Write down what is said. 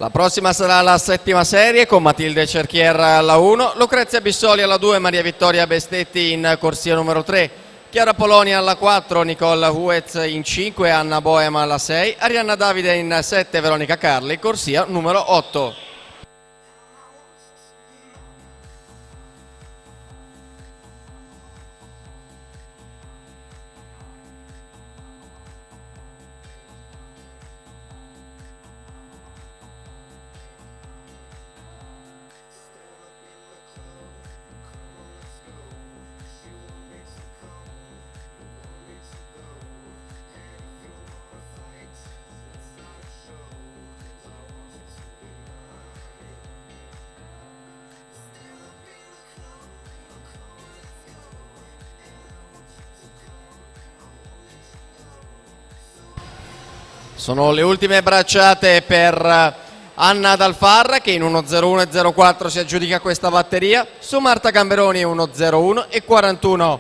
La prossima sarà la settima serie con Matilde Cerchier alla 1, Lucrezia Bissoli alla 2, Maria Vittoria Bestetti in corsia numero 3, Chiara Polonia alla 4, Nicole Huez in 5, Anna Boema alla 6, Arianna Davide in 7, Veronica Carli, corsia numero 8. Sono le ultime bracciate per Anna Dalfarra che in 1.01 e 04 si aggiudica questa batteria, su Marta Gamberoni 1.01 e 41